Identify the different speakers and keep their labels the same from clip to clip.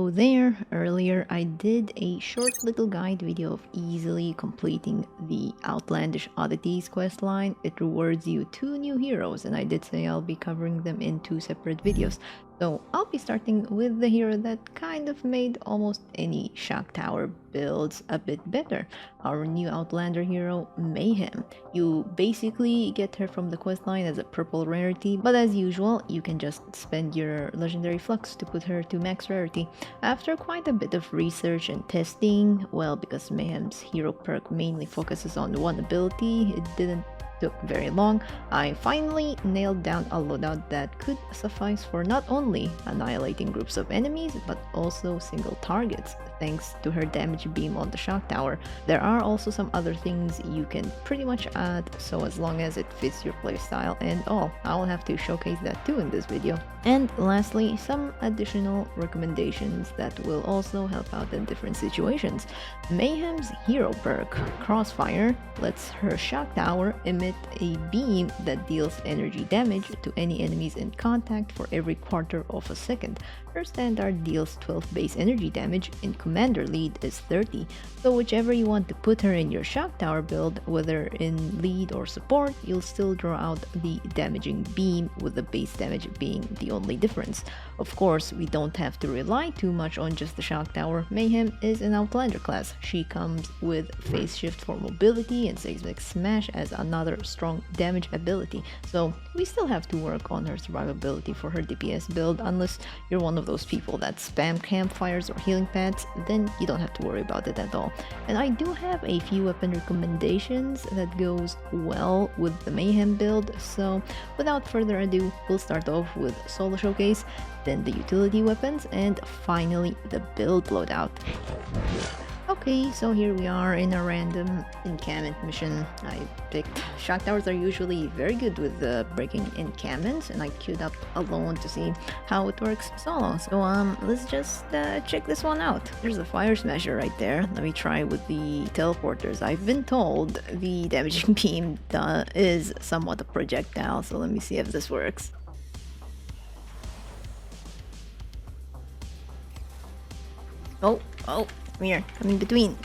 Speaker 1: Hello there! Earlier I did a short little guide video of easily completing the Outlandish Oddities questline. It rewards you 2 new heroes, and I did say I'll be covering them in 2 separate videos. So I'll be starting with the hero that kind of made almost any Shock Tower builds a bit better. Our new Outlander hero, Mayhem. You basically get her from the questline as a purple rarity, but as usual, you can just spend your legendary flux to put her to max rarity. After quite a bit of research and testing, well, because Mayhem's hero perk mainly focuses on one ability, it didn't took very long, I finally nailed down a loadout that could suffice for not only annihilating groups of enemies, but also single targets, thanks to her damage beam on the shock tower. There are also some other things you can pretty much add, so as long as it fits your playstyle and all, I'll have to showcase that too in this video. And lastly, some additional recommendations that will also help out in different situations. Mayhem's hero perk, Crossfire, lets her shock tower emit a beam that deals energy damage to any enemies in contact for every quarter of a second. Her standard deals 12 base energy damage, in commander lead is 30, so whichever you want to put her in your shock tower build, whether in lead or support, you'll still draw out the damaging beam, with the base damage being the only difference. Of course, we don't have to rely too much on just the shock tower. Mayhem is an Outlander class. She comes with phase shift for mobility and seismic smash as another strong damage ability, so we still have to work on her survivability for her DPS build. Unless you're one of those people that spam campfires or healing pads, then you don't have to worry about it at all. And I do have a few weapon recommendations that goes well with the Mayhem build, so without further ado, we'll start off with solo showcase, then the utility weapons, and finally the build loadout. Okay, so here we are in a random encampment mission. I picked shock towers are usually very good with breaking encampments, and I queued up alone to see how it works solo. So let's just check this one out. There's a fire smasher right there. Let me try with the teleporters. I've been told the damaging beam is somewhat a projectile, so let me see if this works. Oh, come here, come in between.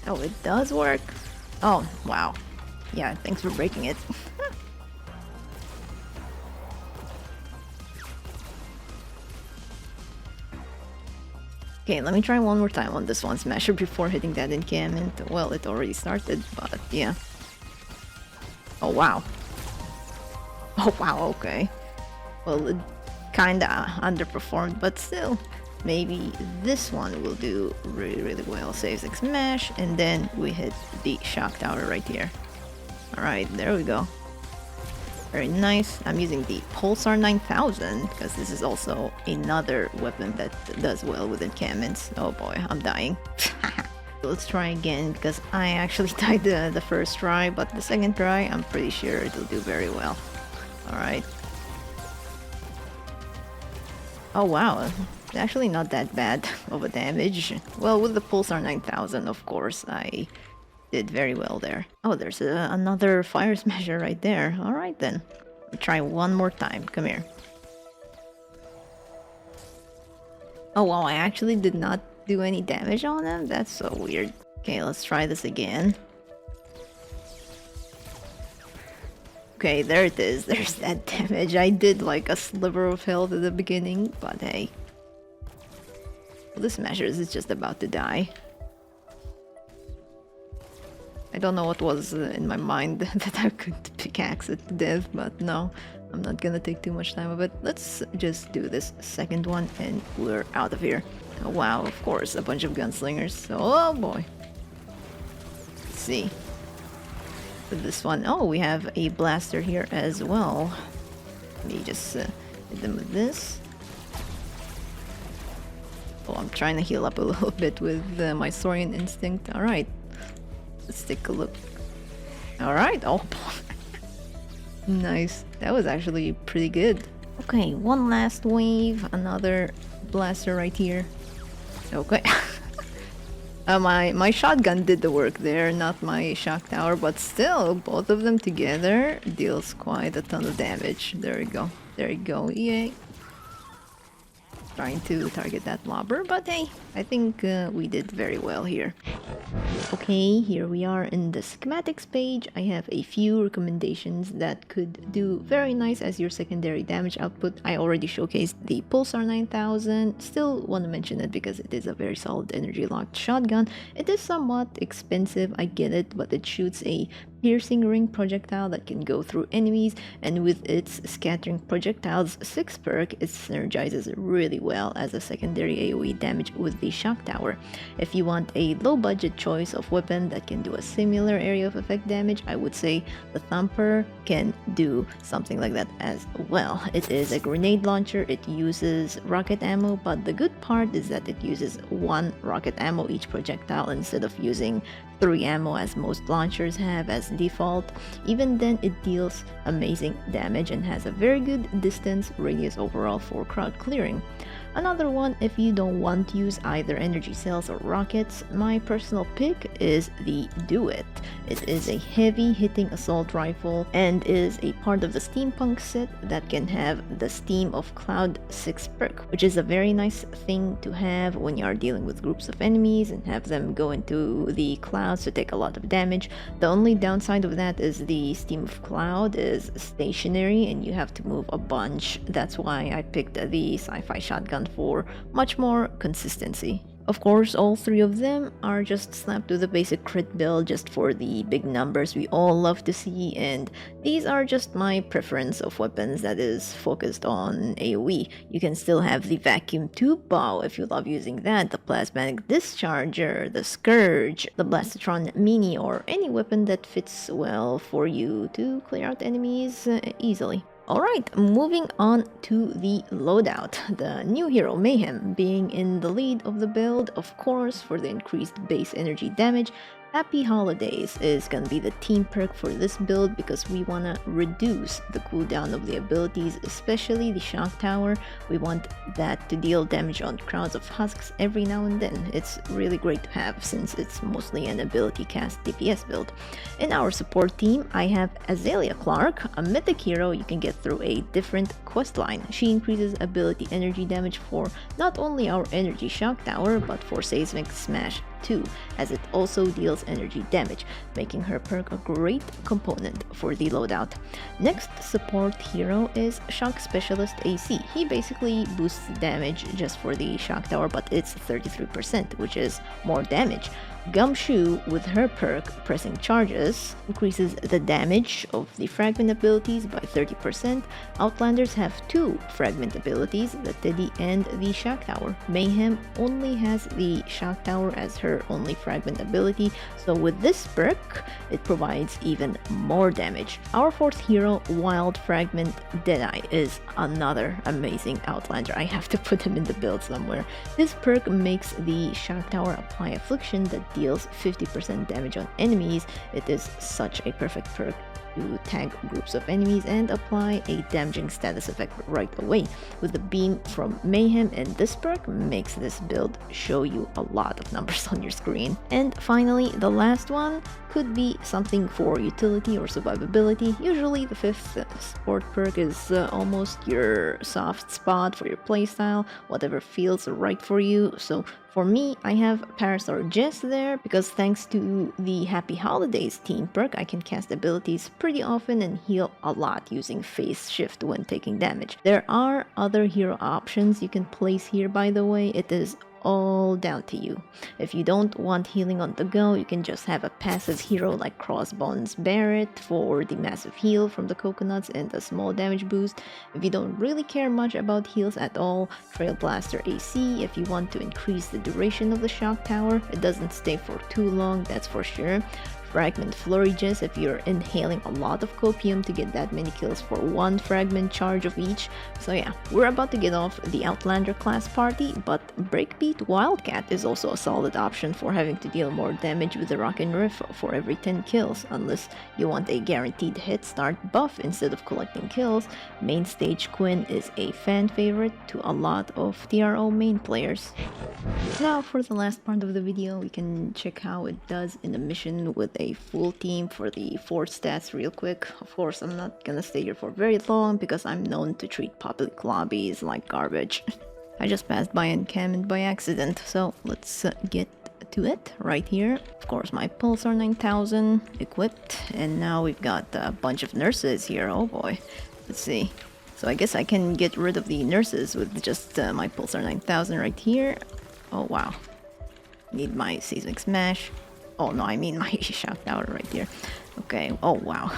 Speaker 1: Oh, it does work. Oh, wow. Yeah, thanks for breaking it. Okay, let me try one more time on this one smasher before hitting that encampment. Well, it already started, but yeah. Oh, wow. Oh, wow, okay. Well, it kinda underperformed, but still. Maybe this one will do really well. Seismic smash, and then we hit the shock tower right here. Alright, there we go. Very nice. I'm using the Pulsar 9000 because this is also another weapon that does well with encampments. Oh boy, I'm dying. Let's try again, because I actually died the first try, but the second try I'm pretty sure it'll do very well. Alright. Oh wow, actually not that bad of a damage. Well, with the Pulsar 9000, of course, I did very well there. Oh, there's another fire smasher right there. Alright then. I'll try one more time. Come here. Oh wow, I actually did not do any damage on him? That's so weird. Okay, let's try this again. Okay, there it is. There's that damage. I did like a sliver of health at the beginning, but hey. Well, this Smasher is just about to die. I don't know what was in my mind that I could pickaxe it to death, but no, I'm not gonna take too much time of it. Let's just do this second one and we're out of here. Oh wow, of course, a bunch of gunslingers. So, oh boy. Let's see. With this one, oh, we have a blaster here as well. Let me just hit them with this. Oh, I'm trying to heal up a little bit with my Saurian instinct. Alright, let's take a look. Alright, oh nice, that was actually pretty good. Okay, one last wave, another blaster right here. Okay. My shotgun did the work there, not my shock tower, but still, both of them together deals quite a ton of damage. There we go. There you go. Yay. trying to target that lobber, but hey, I think we did very well here. Okay, here we are in the schematics page. I have a few recommendations that could do very nice as your secondary damage output. I already showcased the Pulsar 9000. Still want to mention it because it is a very solid energy locked shotgun. It is somewhat expensive, I get it, but it shoots a piercing ring projectile that can go through enemies, and with its scattering projectiles 6 perk, it synergizes really well as a secondary AoE damage with the shock tower. If you want a low budget choice of weapon that can do a similar area of effect damage, I would say the Thumper can do something like that as well. It is a grenade launcher, it uses rocket ammo, but the good part is that it uses 1 rocket ammo each projectile instead of using 3 ammo as most launchers have as default. Even then, it deals amazing damage and has a very good distance radius overall for crowd clearing. Another one, if you don't want to use either energy cells or rockets, my personal pick is the Do It. It is a heavy hitting assault rifle and is a part of the steampunk set that can have the Steam of Cloud 6 perk, which is a very nice thing to have when you are dealing with groups of enemies and have them go into the clouds to take a lot of damage. The only downside of that is the Steam of Cloud is stationary and you have to move a bunch. That's why I picked the sci-fi shotgun for much more consistency. Of course, all 3 of them are just slapped to the basic crit build just for the big numbers we all love to see, and these are just my preference of weapons that is focused on AoE. You can still have the vacuum tube bow if you love using that, the plasmatic discharger, the scourge, the blastatron mini, or any weapon that fits well for you to clear out enemies easily. Alright, moving on to the loadout. The new hero Mayhem being in the lead of the build, of course, for the increased base energy damage. Happy Holidays is gonna be the team perk for this build because we wanna reduce the cooldown of the abilities, especially the shock tower. We want that to deal damage on crowds of husks every now and then. It's really great to have since it's mostly an ability cast DPS build. In our support team, I have Azalea Clark, a mythic hero you can get through a different quest line. She increases ability energy damage for not only our energy shock tower, but for Seismic Smash too, as it also deals energy damage, making her perk a great component for the loadout. Next support hero is Shock Specialist AC. He basically boosts damage just for the shock tower, but it's 33%, which is more damage. Gumshoe, with her perk Pressing Charges, increases the damage of the fragment abilities by 30%. Outlanders have 2 fragment abilities, the Teddy and the Shock Tower. Mayhem only has the Shock Tower as her only fragment ability, so with this perk, it provides even more damage. Our 4th hero, Wild Fragment Deadeye, is another amazing Outlander. I have to put him in the build somewhere. This perk makes the Shock Tower apply Affliction that deals 50% damage on enemies. It is such a perfect perk to tag groups of enemies and apply a damaging status effect right away. With the beam from Mayhem, and this perk makes this build show you a lot of numbers on your screen. And finally, the last one could be something for utility or survivability. Usually the 5th support perk is almost your soft spot for your playstyle, whatever feels right for you. So for me, I have Parastar Jess there because thanks to the Happy Holidays team perk, I can cast abilities pretty often and heal a lot using Phase Shift when taking damage. There are other hero options you can place here, by the way. It is all down to you. If you don't want healing on the go, you can just have a passive hero like Crossbones Barrett for the massive heal from the coconuts and a small damage boost. If you don't really care much about heals at all, Trail Blaster AC if you want to increase the duration of the shock tower. It doesn't stay for too long, that's for sure. Fragment Flurry Jess if you're inhaling a lot of copium to get that many kills for 1 fragment charge of each. So yeah, we're about to get off the Outlander class party, but Breakbeat Wildcat is also a solid option for having to deal more damage with the Rock and Riff for every 10 kills, unless you want a guaranteed hit start buff instead of collecting kills. Main Stage Quinn is a fan favorite to a lot of TRO main players. Now for the last part of the video, we can check how it does in a mission with a full team for the fort stats real quick. Of course, I'm not gonna stay here for very long because I'm known to treat public lobbies like garbage. I just passed by encampment by accident, so let's get to it right here. Of course, my Pulsar 9000 equipped, and now we've got a bunch of nurses here. Oh boy, let's see. So I guess I can get rid of the nurses with just my Pulsar 9000 right here. Oh wow, need my Seismic Smash. Oh no, I mean my Shock Tower right here. Okay, oh wow.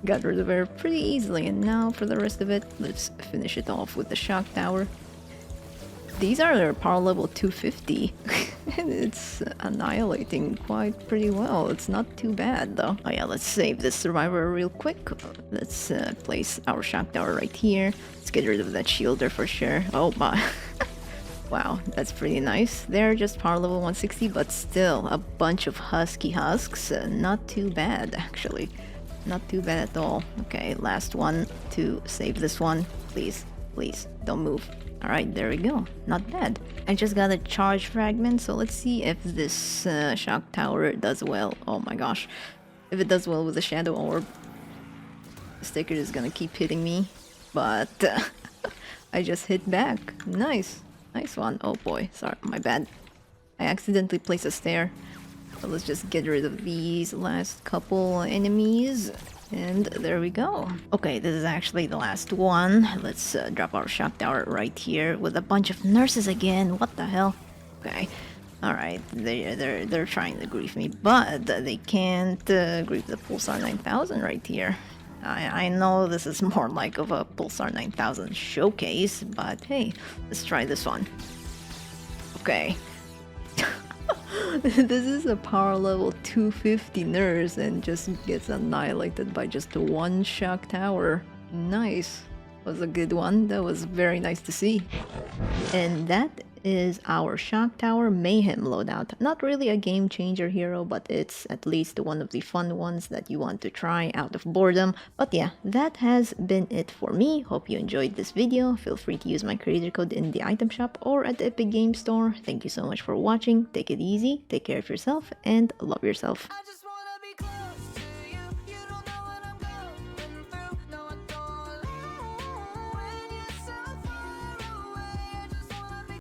Speaker 1: Got rid of her pretty easily, and now for the rest of it, let's finish it off with the Shock Tower. These are power level 250, and it's annihilating quite pretty well. It's not too bad though. Oh yeah, let's save this survivor real quick. Let's place our Shock Tower right here. Let's get rid of that shielder for sure. Oh my. Wow, that's pretty nice. They're just power level 160, but still a bunch of husky husks. Not too bad actually. Not too bad at all. Okay, last one to save this one. Please, please, don't move. Alright, there we go. Not bad. I just got a charge fragment, so let's see if this Shock Tower does well. Oh my gosh. If it does well with the Shadow Orb, the sticker is gonna keep hitting me. But I just hit back. Nice. Nice one. Oh boy, sorry, my bad. I accidentally placed a stair. So let's just get rid of these last couple enemies. And there we go. Okay, this is actually the last one. Let's drop our Shock Tower right here with a bunch of nurses again. What the hell? Okay. Alright, they're trying to grief me, but they can't grief the Pulsar 9000 right here. I know this is more like of a Pulsar 9000 showcase, but hey, let's try this one. Okay. This is a power level 250 nurse and just gets annihilated by just one Shock Tower. Nice. Was a good one. That was very nice to see. And that is our Shock Tower Mayhem loadout. Not really a game changer hero, but it's at least one of the fun ones that you want to try out of boredom. But yeah, that has been it for me. Hope you enjoyed this video. Feel free to use my creator code in the item shop or at the Epic Game Store. Thank you so much for watching. Take it easy, take care of yourself, and love yourself.